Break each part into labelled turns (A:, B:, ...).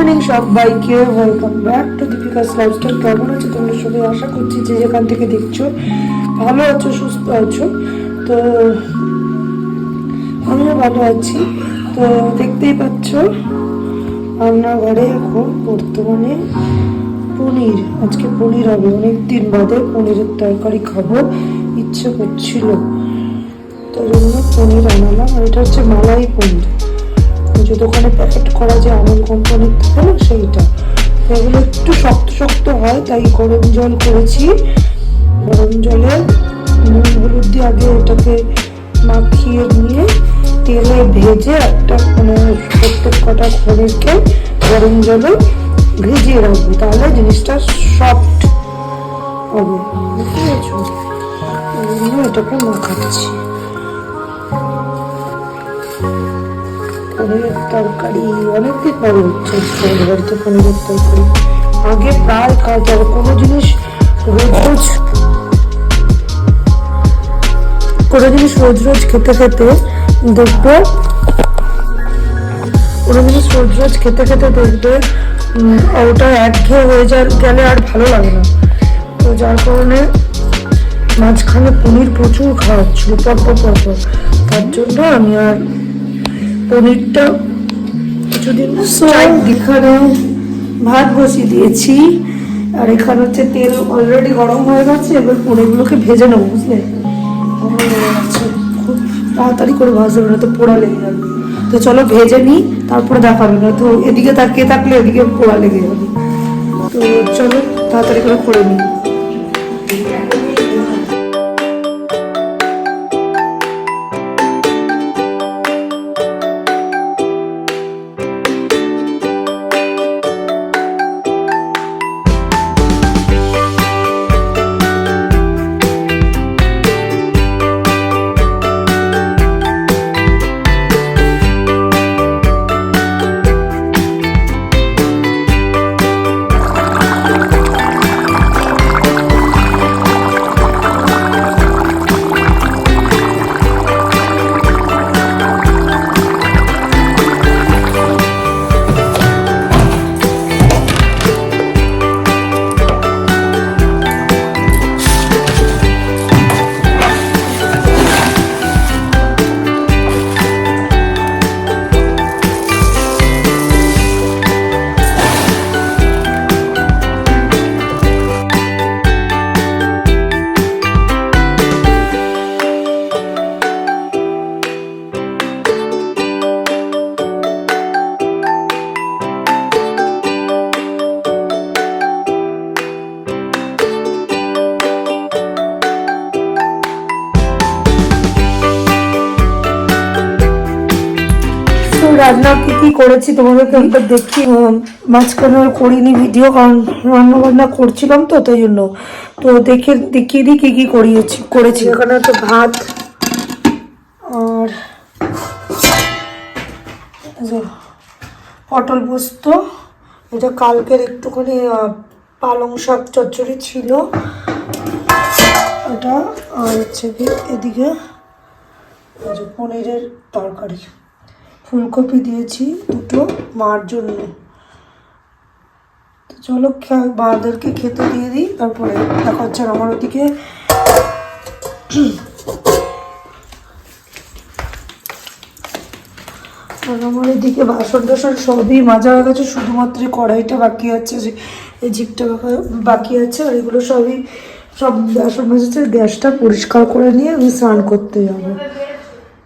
A: Evening সবাইকে, welcome back to দীপিকাস lifestyle. কেমন আছো তোমরা সবাই? আশা করছি যে যেখান থেকে দেখছো ভালো আছো, সুস্থ আছো। তো আমিও ভালো আছি। তো দেখতেই পাচ্ছ রান্নাঘরে এখন বর্তমানে পনির, আজকে পনির হবে। অনেকদিন বাদে পনিরের তরকারি খাবো, ইচ্ছে করছিল, তাই জন্য পনির আনালাম। আর এটা হচ্ছে মালাই পনির, যে দোকানে প্যাকেট করা যে আমুল কোম্পানির থাকে না, সেইটা। এগুলো একটু শক্ত শক্ত হয়, তাই গরম জল করেছি। গরম জলে নুন হলুদ দিয়ে আগে এটাকে মাখিয়ে নিয়ে তেলে ভেজে একটা প্রত্যেক কটা পনিরকে গরম জলে ভিজিয়ে রাখবো, তাহলে জিনিসটা সফট হবে। বুঝতে পেরেছো? এই জন্য এটাকে মাখাচ্ছি। পনিরের তরকারি অনেকদিন পরে হচ্ছে আমাদের বাড়িতে পনিরের তরকারি। আগে প্রায় খাওয়া যাবে কোনো জিনিস রোজ রোজ খেতে খেতে দেখবে, কোনো জিনিস রোজ খেতে খেতে দেখবে ওটা একঘেয়ে হয়ে গেলে আর ভালো লাগে না। তো যার কারণে মাঝখানে পনির প্রচুর খাওয়া হচ্ছিল পরপর। তার জন্য আমি আর পনিরটা কিছুদিন এখানে ভাত বসিয়ে দিয়েছি। আর এখানে হচ্ছে তেল অলরেডি গরম হয়ে গেছে, এবার পনিরগুলোকে ভেজে নেবো। বুঝলে, খুব তাড়াতাড়ি করে ভাজতে হবে না তো পোড়া লেগে যাবে। তো চলো ভেজে নিই, তারপরে দেখাবে না তো এদিকে তাকিয়ে থাকলে এদিকে পোড়া লেগে যাবে। তো চলো তাড়াতাড়ি করে নিই। রান্না কি করেছি তোমাদেরকে একবার দেখি। মাঝখানে করিনি ভিডিও, কারণ রান্না বান্না করছিলাম তো, তাই জন্য। তো দেখিয়ে দিই কি করেছি। এখানে হচ্ছে ভাত আর পটল পোস্ত, এটা কালকের একটুখানি পালং শাক চচ্চড়ি ছিল এটা। আর হচ্ছে এদিকে পনিরের তরকারি, ফুলকপি দিয়েছি দুটো মার জন্য। তো চলো মাদেরকে খেতে দিয়ে দিই, তারপরে দেখা হচ্ছে। আমার ওদিকে বাসন টাসন সবই মাজা হয়ে গেছে, শুধুমাত্র কড়াইটা বাকি আছে, এই ঝিকটা বাকি আছে। আর এগুলো সব বাসন মাজেছে। গ্যাসটা পরিষ্কার করে নিয়ে আমি স্নান করতে যাবো।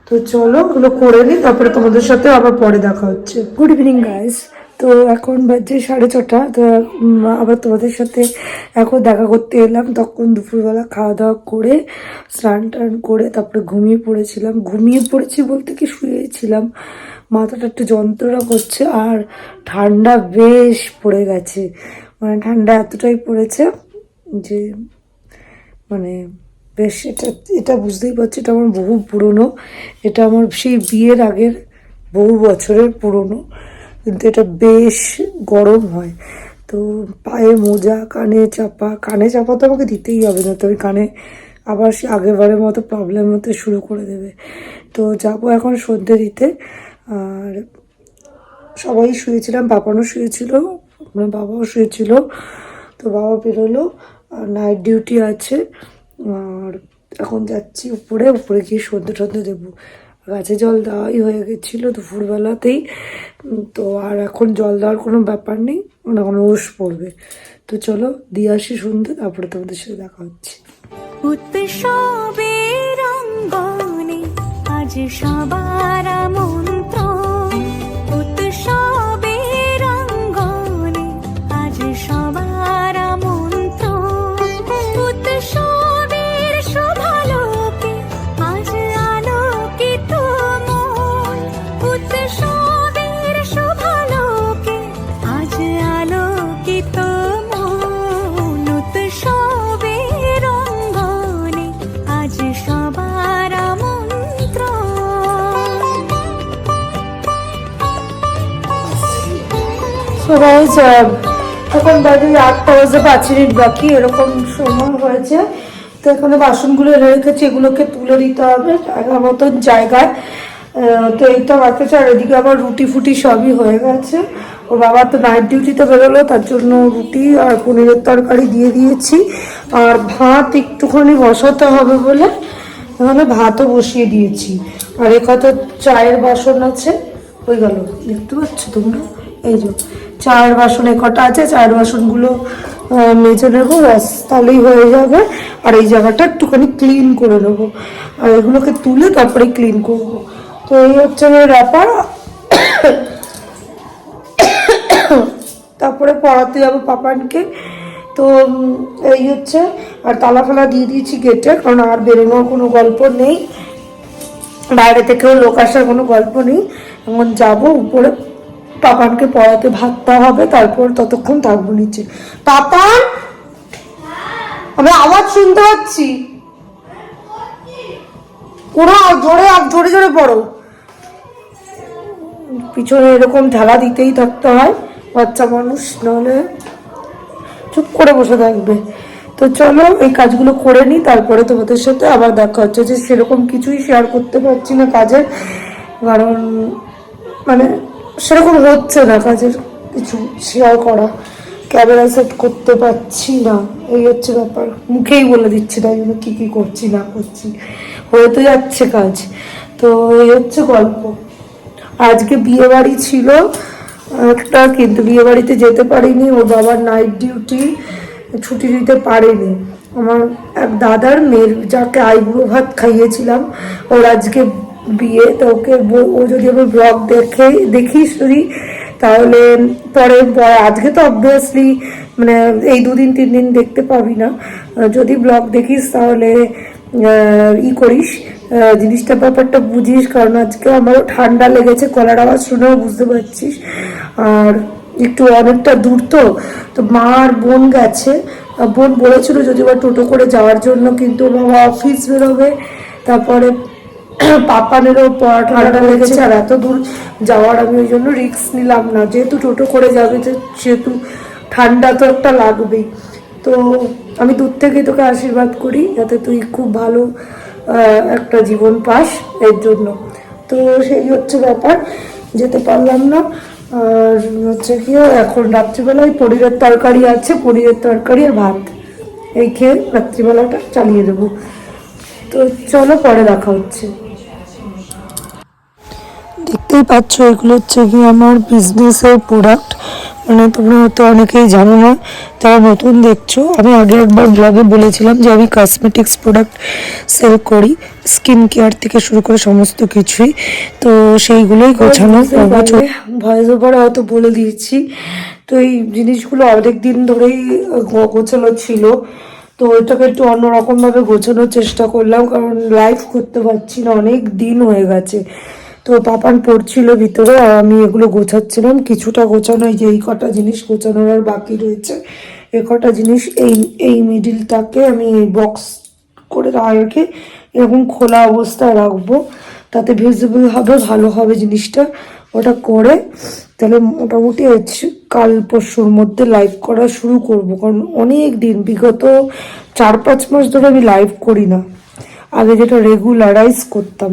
A: তো চলো ওগুলো করে নিই, তারপরে তোমাদের সাথে আবার পরে দেখা হচ্ছে। Good evening guys. তো এখন বাজে 6:30। তো আবার তোমাদের সাথে এখন দেখা করতে এলাম। তখন দুপুরবেলা খাওয়া দাওয়া করে স্নান টান করে তারপরে ঘুমিয়ে পড়েছি বলতে কি শুয়েছিলাম। মাথাটা একটু যন্ত্রণা করছে আর ঠান্ডা বেশ পড়ে গেছে। মানে ঠান্ডা এতটাই পড়েছে যে মানে বেশ, এটা বুঝতেই পারছি এটা আমার বহু পুরনো। এটা আমার সেই বিয়ের আগের বহু বছরের পুরনো, কিন্তু এটা বেশ গরম হয়। তো পায়ে মোজা, কানে চাপা তো আমাকে দিতেই হবে, না তো আমি কানে আবার সে আগেরবারের মতো প্রবলেম হতে শুরু করে দেবে। তো যাবো এখন সন্ধ্যে দিতে। আর সবাই শুয়েছিলাম, পাপানও শুয়েছিল, মানে বাবাও শুয়েছিল। তো বাবা বেরোলো, আর নাইট ডিউটি আছে। আর এখন যাচ্ছি উপরে গিয়ে সন্ধ্যে টন্ধে দেবো। গাছে জল দেওয়াই হয়ে গেছিলো দুপুরবেলাতেই, তো আর এখন জল দেওয়ার কোনো ব্যাপার নেই, এখন ওষ পড়বে। তো চলো দিয়ে আসি সন্ধ্যে, তারপরে তোমাদের সাথে দেখা হচ্ছে।
B: উৎসবের অঙ্গনে আজ সবার আমন্ত্রণ, উৎসবের অঙ্গনে আজ সবার আমন্ত্রণ, উৎসবের শোভালোকে আজ আলোকিত মন, উৎসবের শোভালোকে আজ আলোকিত মন, উৎসবের অঙ্গনে আজ সবার আমন্ত্রণ।
A: এখন বাজে 8টা বাজে 5 মিনিট বাকি, এরকম সময় হয়েছে। তো এখানে বাসনগুলো রেখেছি, এগুলোকে তুলে দিতে হবে জায়গা মতন জায়গায়। তো এইটা বাকি, আর এদিকে আবার রুটি ফুটি সবই হয়ে গেছে। ওর বাবা তো নাইট ডিউটিতে বেরোলো, তার জন্য রুটি আর পনিরের তরকারি দিয়ে দিয়েছি। আর ভাত একটুখানি বসাতে হবে বলে এখানে ভাতও বসিয়ে দিয়েছি। আর এখানে চায়ের বাসন আছে, হয়ে গেল, দেখতে পাচ্ছ তোমরা, এই যে চায়ের বাসন কটা আছে, চায়ের বাসনগুলো মেজে নেবো, ব্যাস তাহলেই হয়ে যাবে। আর এই জায়গাটা একটুখানি ক্লিন করে নেবো, আর এগুলোকে তুলে তারপরে ক্লিন করবো। তো এই হচ্ছে আমার ব্যাপার। তারপরে পড়াতে যাবো পাপানকে। তো এই হচ্ছে, আর তালা ফালা দিয়ে দিয়েছি গেটে, কারণ আর বেরোনোর কোনো গল্প নেই, বাইরে থেকেও লোক আসার কোনো গল্প নেই। এখন যাবো উপরে, পাপানকে পড়াতে ভাতটা হবে, তারপর ততক্ষণ থাকবো নিচে। পাপান, আমি আওয়াজ শুনতে পাচ্ছি, পুরো জোরে জোরে পড়ো। পিছনে এরকম ঢালা দিতেই থাকতে হয়, বাচ্চা মানুষ নাহলে চুপ করে বসে থাকবে। তো চলো এই কাজগুলো করে নিই, তারপরে তোমাদের সাথে আবার দেখা হচ্ছে। যে সেরকম কিছুই শেয়ার করতে পারছি না কাজের, কারণ মানে সেরকম হচ্ছে না কাজের কিছু শেয়ার করা, ক্যামেরা সেট করতে পারছি না, এই হচ্ছে ব্যাপার। মুখেই বলে দিচ্ছি তাই জন্য কী কী করছি না করছি, হয়ে তো যাচ্ছে কাজ। তো এই হচ্ছে গল্প। আজকে বিয়ে বাড়ি ছিল একটা, কিন্তু বিয়ে বাড়িতে যেতে পারিনি, ওর বাবার নাইট ডিউটি, ছুটি দিতে পারেনি। আমার এক দাদার মেয়ের, যাকে আইবুড়ো ভাত খাইয়েছিলাম, ওর আজকে বিয়ে। তো ওকে ও যদি আমার ব্লগ দেখিস যদি, তাহলে পরে আজকে তো অবভিয়াসলি মানে এই 2-3 দিন দেখতে পাবি না, যদি ব্লগ দেখিস তাহলে করিস, জিনিসটা ব্যাপারটা বুঝিস, কারণ আজকে আমারও ঠান্ডা লেগেছে, গলার আওয়াজ শুনেও বুঝতে পারছিস। আর একটু অনেকটা দূর, তো মা আর বোন গেছে। বোন বলেছিল যদি বা টোটো করে যাওয়ার জন্য, কিন্তু বাবা অফিস বেরোবে, তারপরে পাপানেরও ঠান্ডা লেগেছে, আর এত দূর যাওয়ার আমি ওই জন্য রিস্ক নিলাম না, যেহেতু টোটো করে যাবে সেহেতু ঠান্ডা তো একটা লাগবেই। তো আমি দূর থেকে তোকে আশীর্বাদ করি যাতে তুই খুব ভালো একটা জীবন পাস, এর জন্য। তো সেই হচ্ছে ব্যাপার, যেতে পারলাম না। আর হচ্ছে কি, এখন রাত্রিবেলায় পনিরের তরকারি আছে, পনিরের তরকারি আর ভাত এই খেয়ে রাত্রিবেলাটা চালিয়ে দেবো। তো চলো পরে দেখা হচ্ছে। দেখতেই পাচ্ছ এগুলো হচ্ছে কি আমার বিজনেসের প্রোডাক্ট, মানে তোমরা হয়তো অনেকেই জানো না, যারা নতুন দেখছো। আমি আগে একবার ব্লগে বলেছিলাম যে আমি কসমেটিক্স প্রোডাক্ট সেল করি, স্কিন কেয়ার থেকে শুরু করে সমস্ত কিছুই। তো সেইগুলোই গোছানো ভয়েস ওভারে হয়তো বলে দিয়েছি। তো এই জিনিসগুলো অনেক দিন ধরেই গোছানো ছিল, তো ওইটাকে একটু অন্যরকমভাবে গোছানোর চেষ্টা করলাম, কারণ লাইভ করতে পারছি না, অনেক দিন হয়ে গেছে। তো পাপান পড়ছিল ভিতরে, আর আমি এগুলো গোছাচ্ছিলাম, কিছুটা গোছানো, এই যে এই কটা জিনিস গোছানোর আর বাকি রয়েছে। এ কটা জিনিস এই মিডিলটাকে আমি বক্স করে রেখে এরকম খোলা অবস্থায় রাখবো, তাতে ভিজিবল হবে, ভালো হবে জিনিসটা। ওটা করে তাহলে মোটামুটি কাল পরশুর মধ্যে লাইভ করা শুরু করব, কারণ অনেক দিন, বিগত 4-5 মাস ধরে আমি লাইভ করি না, আগে যেটা রেগুলারাইজ করতাম।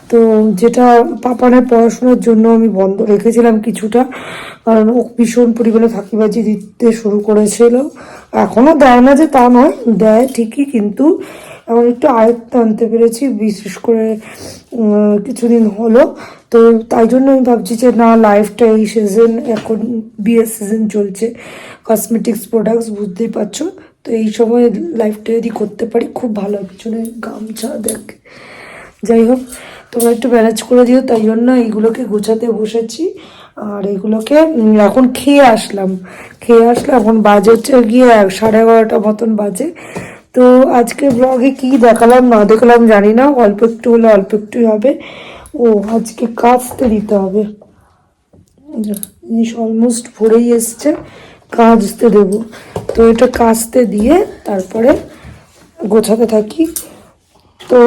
A: তো যেটা পাপানের পড়াশোনার জন্য আমি বন্ধ রেখেছিলাম কিছুটা, কারণ ও ভীষণ পরিমাণে ফাঁকিবাজি দিতে শুরু করেছিল। এখনও দেয় না যে তা নয়, দেয় ঠিকই, কিন্তু এখন একটু আয়ত্তে আনতে পেরেছি, বিশেষ করে কিছুদিন হলো। তো তাই জন্য আমি ভাবছি যে না, লাইফটা এই সিজন, এখন বিয়ের সিজন চলছে, কসমেটিক্স প্রোডাক্টস বুঝতেই পারছো, তো এই সময় লাইফটা যদি করতে পারি খুব ভালো। পিছনে গামছা দেখ, যাই হোক তোমরা একটু ম্যানেজ করে দিও। তাই জন্য এইগুলোকে গোছাতে বসেছি। আর এগুলোকে এখন খেয়ে আসলাম, এখন বাজে হচ্ছে গিয়ে 11:30 মতন বাজে। তো আজকে ব্লগে কি দেখালাম না দেখালাম জানি না, অল্প একটু হলে অল্প একটুই হবে। ও আজকে কাচতে দিতে হবে, জিনিস অলমোস্ট ভরেই এসছে, কাচতে দেবো। তো এটা কাচতে দিয়ে তারপরে গোছাতে থাকি। তো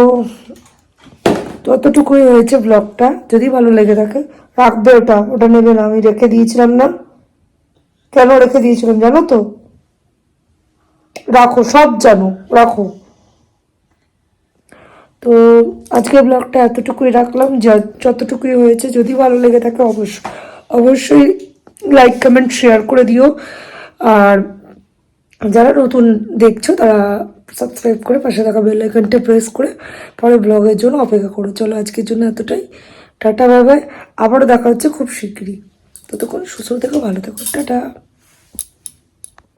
A: ততটুকুই হয়েছে ব্লগটা। যদি ভালো লেগে থাকে রাখবে, ওটা ওটা নেবে না, আমি রেখে দিয়েছিলাম না, কেন রেখে দিয়েছিলাম জানো তো? রাখো, সব জানো, রাখো। তো আজকে ব্লগটা এতটুকুই রাখলাম, যতটুকুই হয়েছে। যদি ভালো লেগে থাকে অবশ্যই লাইক কমেন্ট শেয়ার করে দিও। আর যারা নতুন দেখছো তারা সাবস্ক্রাইব করে পাশে থাকা বেল আইকনটা প্রেস করে পরে ব্লগের জন্য অপেক্ষা করো। চলো আজকের জন্য এতটাই, টাটা বাই বাই। আবারও দেখা হচ্ছে খুব শিগগিরই। ততক্ষণ সুস্থ থেকো, ভালো থেকো, টাটা।